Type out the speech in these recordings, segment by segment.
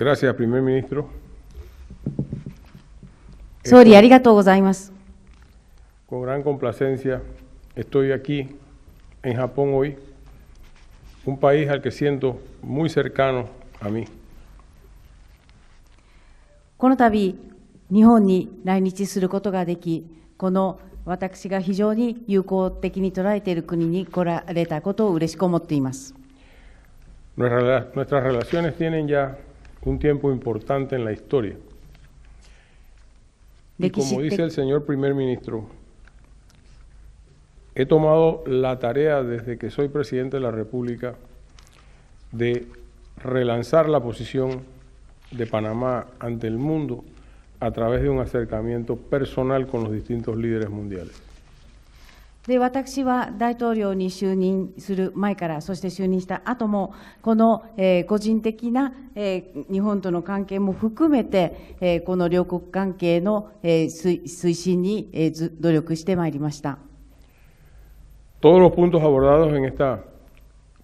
Gracias, primer ministro. 総理、ありがとうございます。 Con gran complacencia estoy aquí en Japón hoy, un país al que siento muy cercano a mí. この度、日本に来日することができ、この私が非常に友好的に捉えている国に来られたことを嬉しく思っています。 Nuestras relaciones tienen ya un tiempo importante en la historia. Y como dice el señor primer ministro, he tomado la tarea desde que soy presidente de la República de relanzar la posición de Panamá ante el mundo a través de un acercamiento personal con los distintos líderes mundiales. で、私は大統領に就任する前から、そして就任した後も、この、個人的な、日本との関係も含めて、この両国関係の、推進に、努力してまいりました。 Todos los puntos abordados en esta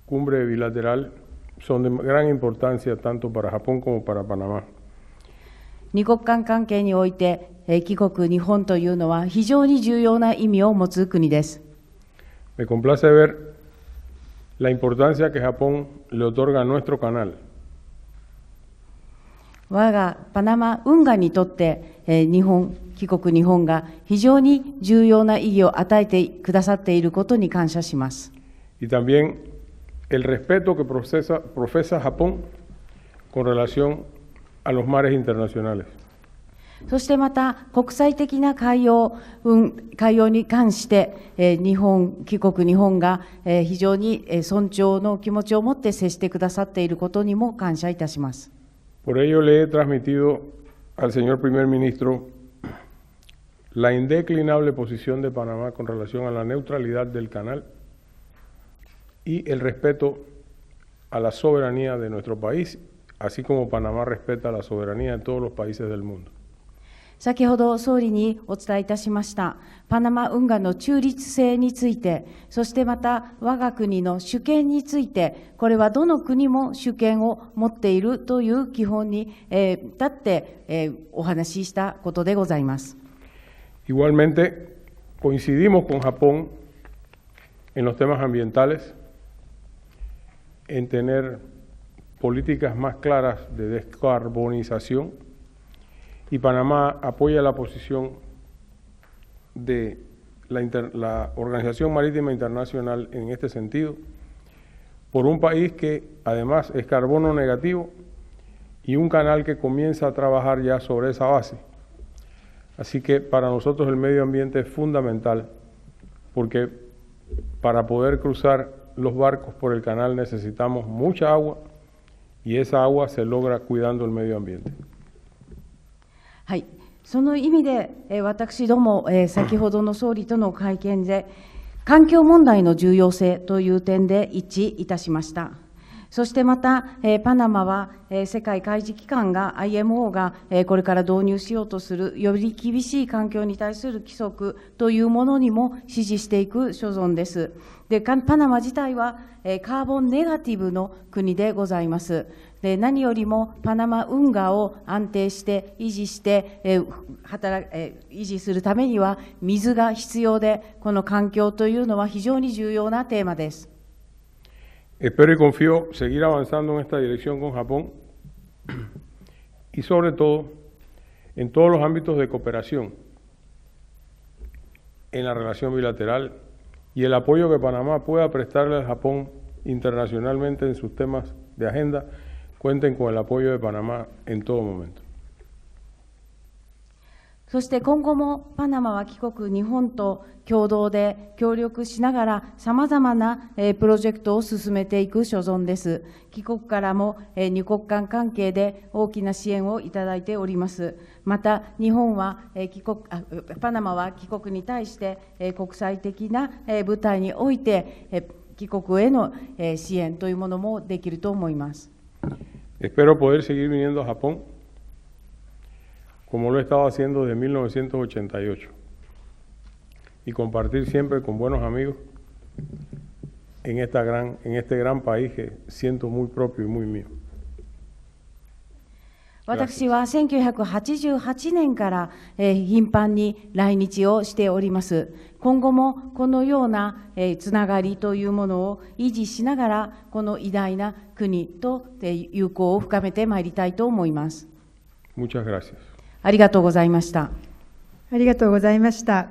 cumbre bilateral son de gran importancia tanto para Japón como para Panamá. 二国間関係において、帰国日本というのは非常に重要な意味を持つ国です。 Me complace ver la importancia que Japón le otorga a nuestro canal. 我がパナマ運河にとって、帰国日本が非常に重要な意義を与えてくださっていることに感謝します。 Y también el respeto que profesa Japón con relación a los mares internacionales. そしてまた国際的な海洋に関して、帰国日本が、非常に尊重の気持ちを持って接してくださっていることにも感謝いたします。 Por ello le he transmitido al señor primer ministro la indeclinable posición de Panamá con relación a la neutralidad del canal y el respeto a la soberanía de nuestro país, así como Panamá respeta la soberanía de todos los países del mundo. 先ほど総理にお伝えいたしましたパナマ運河の中立性について、そしてまた我が国の主権について、これはどの国も主権を持っているという基本に立って、お話ししたことでございます。 Igualmente, coincidimos con Japón en los temas ambientales, en tener políticas más claras de descarbonización, y Panamá apoya la posición de la Organización Marítima Internacional en este sentido, por un país que además es carbono negativo y un canal que comienza a trabajar ya sobre esa base. Así que para nosotros el medio ambiente es fundamental, porque para poder cruzar los barcos por el canal necesitamos mucha agua y esa agua se logra cuidando el medio ambiente. はい、その意味で、私ども、先ほどの総理との会見で、環境問題の重要性という点で一致いたしました。そしてまた、パナマは、世界海事機関が IMO が、これから導入しようとするより厳しい環境に対する規則というものにも支持していく所存です。で、パナマ自体は、カーボンネガティブの国でございます。で、何よりもパナマ運河を安定して維持して、維持するためには水が必要で、この環境というのは非常に重要なテーマです。 Espero y confío seguir avanzando en esta dirección con Japón y sobre todo en todos los ámbitos de cooperación en la relación bilateral y el apoyo que Panamá pueda prestarle al Japón internacionalmente en sus temas de agenda, cuenten con el apoyo de Panamá en todo momento. そして今後もパナマは帰国日本と共同で協力しながらさまざまなプロジェクトを進めていく所存です。帰国からも二国間関係で大きな支援をいただいております。また日本はパナマは帰国に対して国際的な舞台において帰国への支援というものもできると思います。 Espero poder seguir viniendo a Japón como lo he estado haciendo desde 1988 y compartir siempre con buenos amigos en este gran país que siento muy propio y muy mío. 私は1988年から、頻繁に来日をしております。今後もこのような、つながりというものを維持しながら、この偉大な国と、友好を深めてまいりたいと思います。Muchas gracias. ありがとうございました。ありがとうございました。